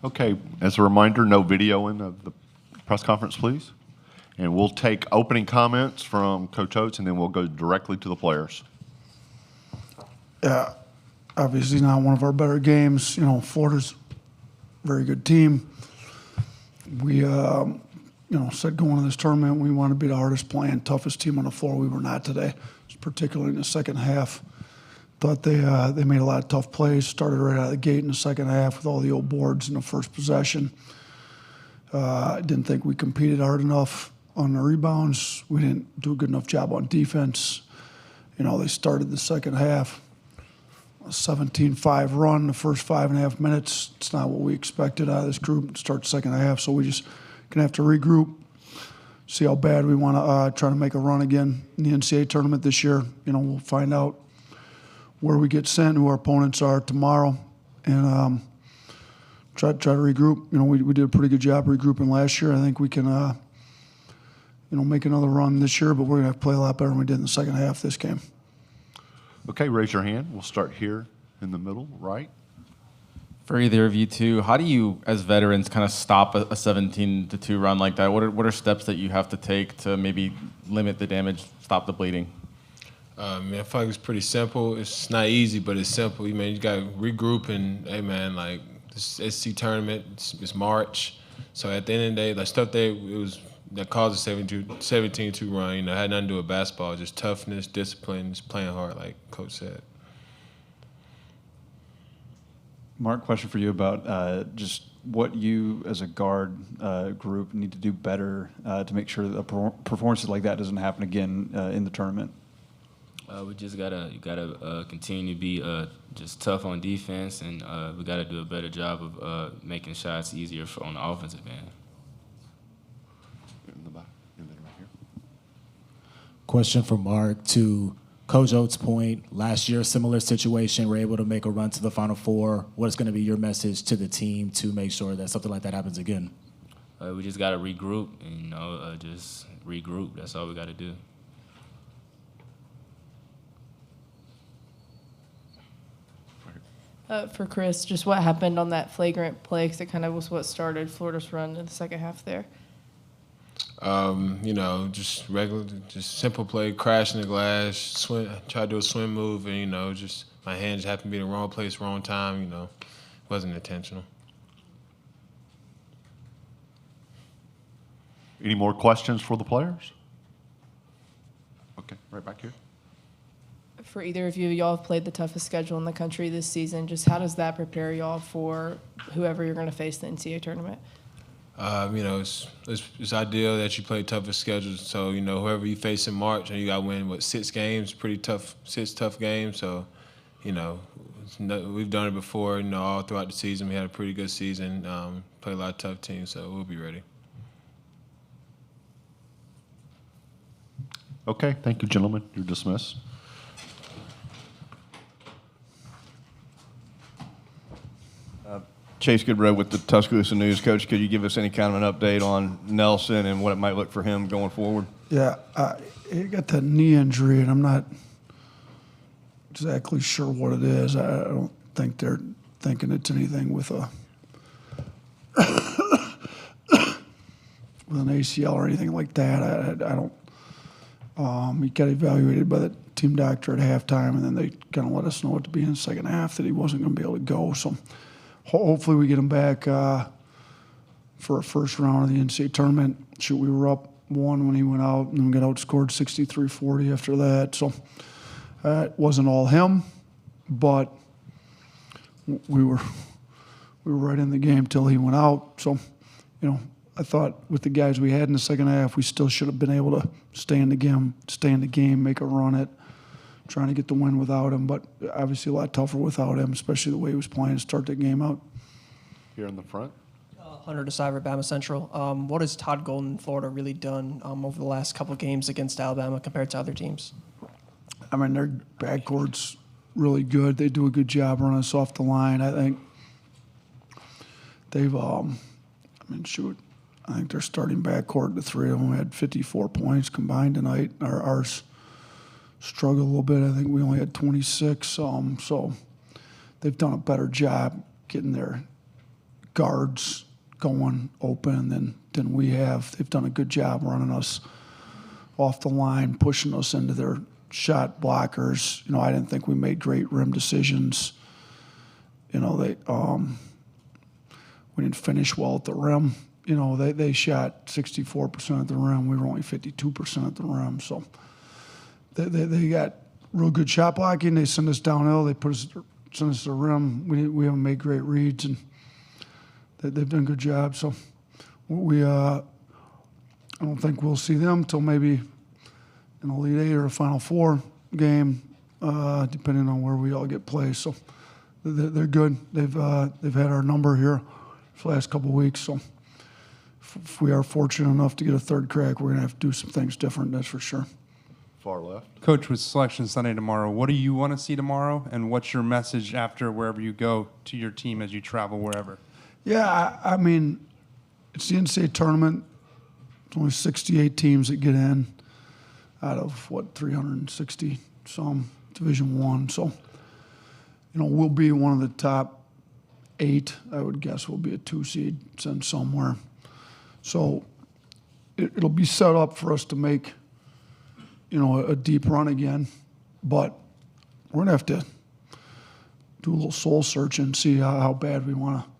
Okay, as a reminder, no videoing of the press conference, please. And we'll take opening comments from Coach Oats, and then we'll go directly to the players. Yeah, obviously not one of our better games. You know, Florida's a very good team. We, said going to this tournament, we want to be the hardest playing, toughest team on the floor. We were not today, particularly in the second half. Thought they made a lot of tough plays, started right out of the gate in the second half with all the old boards in the first possession. I didn't think we competed hard enough on the rebounds. We didn't do a good enough job on defense. You know, they started the second half, a 17-5 run the first 5.5 minutes. It's not what we expected out of this group to start the second half, so we just going to have to regroup, see how bad we want to try to make a run again in the NCAA tournament this year. You know, we'll find out where we get sent, who our opponents are tomorrow, and try to regroup. You know, we did a pretty good job regrouping last year. I think we can, make another run this year, but we're going to have to play a lot better than we did in the second half this game. Okay, raise your hand. We'll start here in the middle, right? For either of you two, how do you, as veterans, kind of stop a 17-2 run like that? What are steps that you have to take to maybe limit the damage, stop the bleeding? I feel like it's pretty simple. It's not easy, but it's simple. You got to regroup and, hey, man, like, this SC tournament, it's March. So at the end of the day, like, stuff that caused a 17-2 run, it had nothing to do with basketball, just toughness, discipline, just playing hard, like Coach said. Mark, question for you about just what you as a guard group need to do better to make sure that performances like that doesn't happen again in the tournament. We just gotta continue to be just tough on defense, and we gotta do a better job of making shots easier on the offensive end. In the back, and then right here. Question for Mark to Coach Oates' point. Last year, similar situation. We're able to make a run to the Final Four. What is going to be your message to the team to make sure that something like that happens again? We just gotta regroup, and just regroup. That's all we gotta do. For Chris, just what happened on that flagrant play, because it kind of was what started Florida's run in the second half there. Just regular, just simple play, crashing the glass, swim, try to do a swim move, and, just my hand just happened to be in the wrong place, wrong time, wasn't intentional. Any more questions for the players? Okay, right back here. For either of you, y'all have played the toughest schedule in the country this season. Just how does that prepare y'all for whoever you're going to face the NCAA tournament? It's ideal that you play toughest schedules. So, whoever you face in March, and you got to win, 6 games, pretty tough, 6 tough games. So, we've done it before, all throughout the season. We had a pretty good season, played a lot of tough teams, so we'll be ready. Okay, thank you, gentlemen. You're dismissed. Chase Goodrow with the Tuscaloosa News. Coach, could you give us any kind of an update on Nelson and what it might look for him going forward? Yeah, he got that knee injury, and I'm not exactly sure what it is. I don't think they're thinking it's anything with a with an ACL or anything like that. I don't. He got evaluated by the team doctor at halftime, and then they kind of let us know at the beginning of the second half that he wasn't going to be able to go. So hopefully we get him back for a first round of the NCAA tournament. Shoot, we were up 1 when he went out, and then we got outscored 63-40 after that. So it wasn't all him, but we were right in the game till he went out. So, I thought with the guys we had in the second half, we still should have been able to stay in the game, make a run at trying to get the win without him. But obviously a lot tougher without him, especially the way he was playing to start the game out. Here in the front. Hunter DeCiver, Bama Central. What has Todd Golden in Florida really done over the last couple of games against Alabama compared to other teams? I mean, their backcourt's really good. They do a good job running us off the line. I think they've, I think their starting backcourt, the three of them had 54 points combined tonight. Ours struggled a little bit. I think we only had 26. So they've done a better job getting their guards going open than we have. They've done a good job running us off the line, pushing us into their shot blockers. I didn't think we made great rim decisions. We didn't finish well at the rim. They shot 64% at the rim. We were only 52% at the rim. So they got real good shot blocking. They send us downhill. They send us to the rim. We haven't made great reads, and they've done a good job. So I don't think we'll see them till maybe an Elite Eight or a Final Four game, depending on where we all get placed. So they're good. They've had our number here for the last couple of weeks. So if we are fortunate enough to get a third crack, we're going to have to do some things different, that's for sure. Far left. Coach, with Selection Sunday tomorrow, what do you want to see tomorrow, and what's your message after wherever you go to your team as you travel wherever? Yeah, I mean, it's the NCAA tournament. It's only 68 teams that get in out of, 360 some Division I. So, we'll be one of the top 8. I would guess we'll be a 2 seed sent somewhere. So it'll be set up for us to make, a deep run again. But we're going to have to do a little soul search and see how bad we want to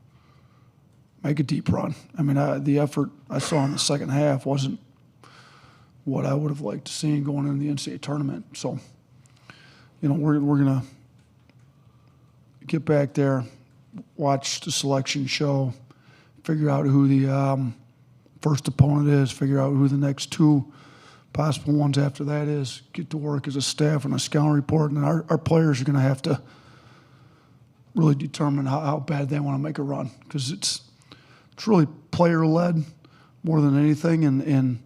make a deep run. I mean, the effort I saw in the second half wasn't what I would have liked to see going into the NCAA tournament. So, we're going to get back there, watch the selection show, figure out who the first opponent is, figure out who the next 2 possible ones after that is, get to work as a staff on a scouting report, and our players are going to have to really determine how bad they want to make a run, because it's really player-led more than anything, and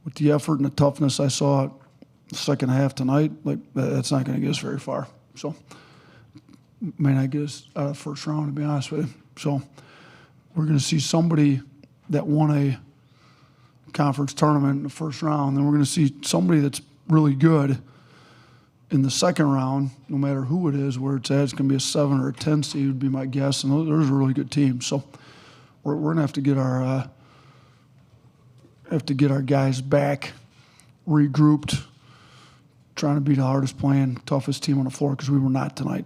with the effort and the toughness I saw the second half tonight, that's not going to get us very far. So may not get us out of the first round, to be honest with you. So we're going to see somebody that won a conference tournament in the first round, then we're going to see somebody that's really good in the second round, no matter who it is, where it's at. It's going to be a 7 or a 10 seed would be my guess, and those are really good teams. So we're going to have to get our guys back, regrouped, trying to be the hardest playing, toughest team on the floor, because we were not tonight.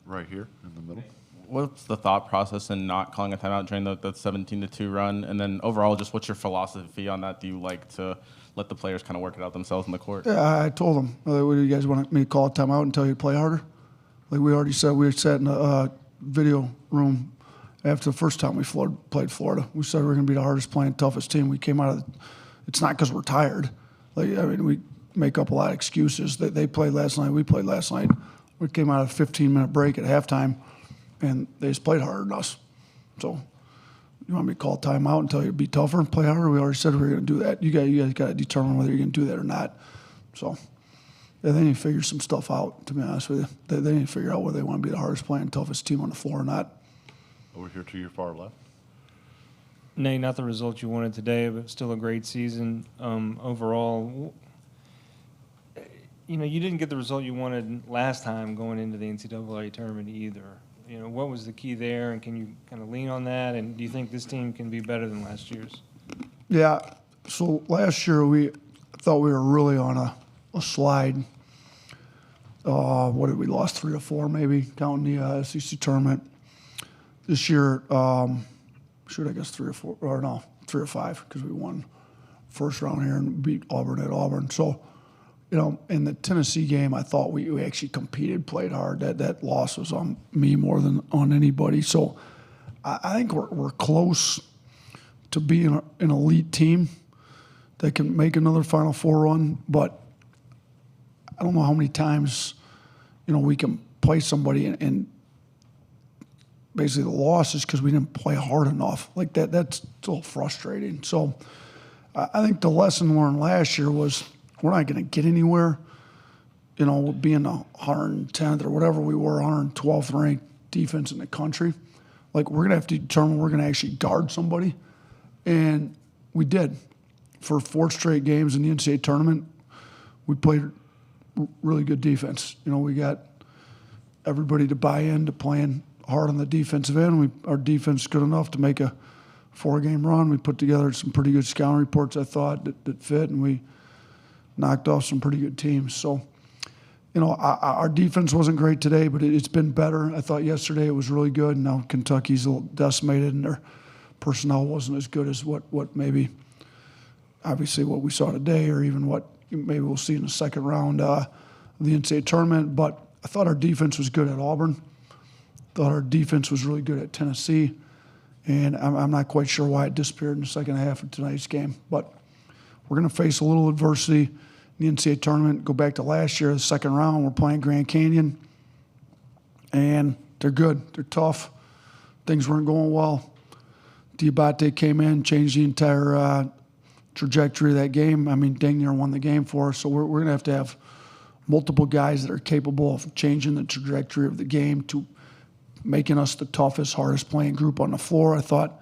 Right here in the middle. What's the thought process in not calling a timeout during the 17-2 run? And then overall, just what's your philosophy on that? Do you like to let the players kind of work it out themselves in the court? Yeah, I told them, what do you guys want me to call a timeout and tell you to play harder? Like we already said, we sat in the video room after the first time we played Florida. We said we were going to be the hardest playing, toughest team. We came out of it's not because we're tired. We make up a lot of excuses. They played last night, we played last night. We came out of a 15-minute break at halftime, and they just played harder than us. So you want me to call a timeout and tell you to be tougher and play harder? We already said we were going to do that. You guys got to determine whether you're going to do that or not. So yeah, they need to figure some stuff out, to be honest with you. They need to figure out whether they want to be the hardest playing, toughest team on the floor or not. Over here to your far left. Nate, not the result you wanted today, but still a great season overall. You didn't get the result you wanted last time going into the NCAA tournament either. What was the key there, and can you kind of lean on that? And do you think this team can be better than last year's? Yeah. So last year we thought we were really on a slide. What did we lost 3 or 4 maybe, counting the SEC tournament. This year, 3 or 4, or no, 3 or 5, because we won first round here and beat Auburn at Auburn. So, in the Tennessee game, I thought we actually competed, played hard. That loss was on me more than on anybody. So I think we're close to being an elite team that can make another Final Four run, but I don't know how many times, we can play somebody and basically the loss is because we didn't play hard enough. That's still frustrating. So I think the lesson learned last year was we're not going to get anywhere, being the 110th or whatever we were, 112th ranked defense in the country. We're going to have to determine we're going to actually guard somebody. And we did. For 4 straight games in the NCAA tournament, we played really good defense. We got everybody to buy into playing hard on the defensive end. Our defense is good enough to make a 4-game run. We put together some pretty good scouting reports, I thought, that fit, and we knocked off some pretty good teams. So, our defense wasn't great today, but it's been better. I thought yesterday it was really good. Now Kentucky's a little decimated, and their personnel wasn't as good as what maybe, obviously, what we saw today, or even what maybe we'll see in the second round of the NCAA tournament. But I thought our defense was good at Auburn. Thought our defense was really good at Tennessee. And I'm not quite sure why it disappeared in the second half of tonight's game. But we're going to face a little adversity in the NCAA tournament. Go back to last year, the second round, we're playing Grand Canyon. And they're good. They're tough. Things weren't going well. Diabate came in, changed the entire trajectory of that game. I mean, dang near won the game for us. So we're going to have multiple guys that are capable of changing the trajectory of the game to making us the toughest, hardest playing group on the floor. I thought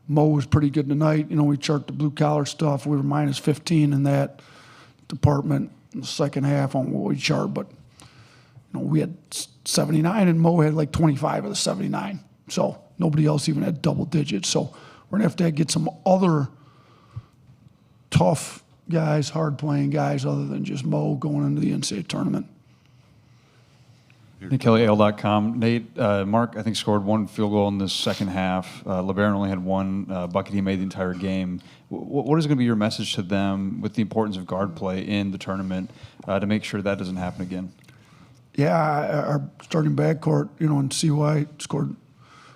Mo was pretty good tonight. We chart the blue collar stuff. We were minus 15 in that department in the second half on what we chart, but we had 79 and Mo had like 25 of the 79. So nobody else even had double digits. So we're gonna have to get some other tough guys, hard playing guys other than just Mo going into the NCAA tournament. NateKellyAL.com. Nate, Mark, I think, scored one field goal in the second half. LeBaron only had one bucket he made the entire game. What is going to be your message to them with the importance of guard play in the tournament to make sure that doesn't happen again? Yeah, our starting backcourt, in CY scored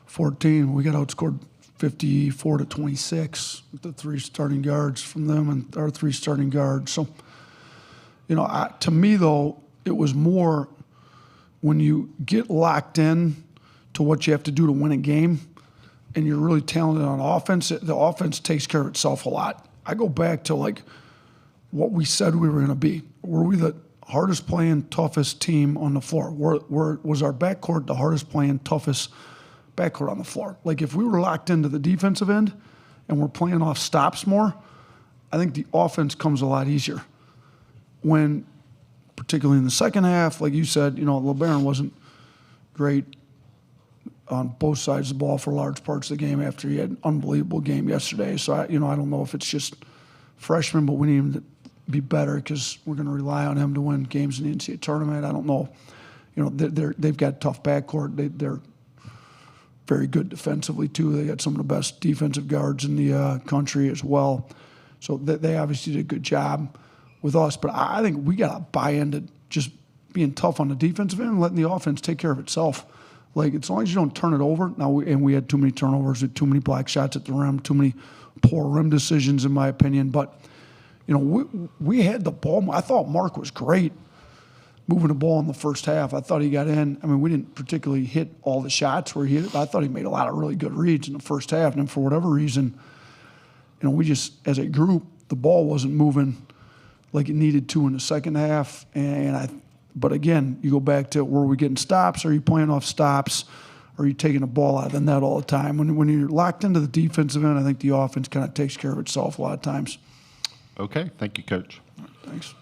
14. We got outscored 54-26 with the 3 starting guards from them and our 3 starting guards. So, to me, though, it was more when you get locked in to what you have to do to win a game and you're really talented on offense, the offense takes care of itself a lot. I go back to, what we said we were going to be. Were we the hardest playing, toughest team on the floor? Was our backcourt the hardest playing, toughest backcourt on the floor? If we were locked into the defensive end and we're playing off stops more, I think the offense comes a lot easier. Particularly in the second half, like you said, LeBaron wasn't great on both sides of the ball for large parts of the game after he had an unbelievable game yesterday. So, I don't know if it's just freshman, but we need him to be better because we're going to rely on him to win games in the NCAA tournament. I don't know. They've got a tough backcourt. They're very good defensively, too. They got some of the best defensive guards in the country as well. So they obviously did a good job with us, but I think we got to buy into just being tough on the defensive end and letting the offense take care of itself. As long as you don't turn it over. Now, we had too many turnovers, too many black shots at the rim, too many poor rim decisions, in my opinion. But, we had the ball. I thought Mark was great moving the ball in the first half. I thought he got in. I mean, we didn't particularly hit all the shots where he hit it. I thought he made a lot of really good reads in the first half. And then for whatever reason, we just, as a group, the ball wasn't moving like it needed to in the second half. But again, you go back to, were we getting stops? Are you playing off stops? Are you taking the ball out of the net all the time? When you're locked into the defensive end, I think the offense kind of takes care of itself a lot of times. Okay. Thank you, Coach. Thanks.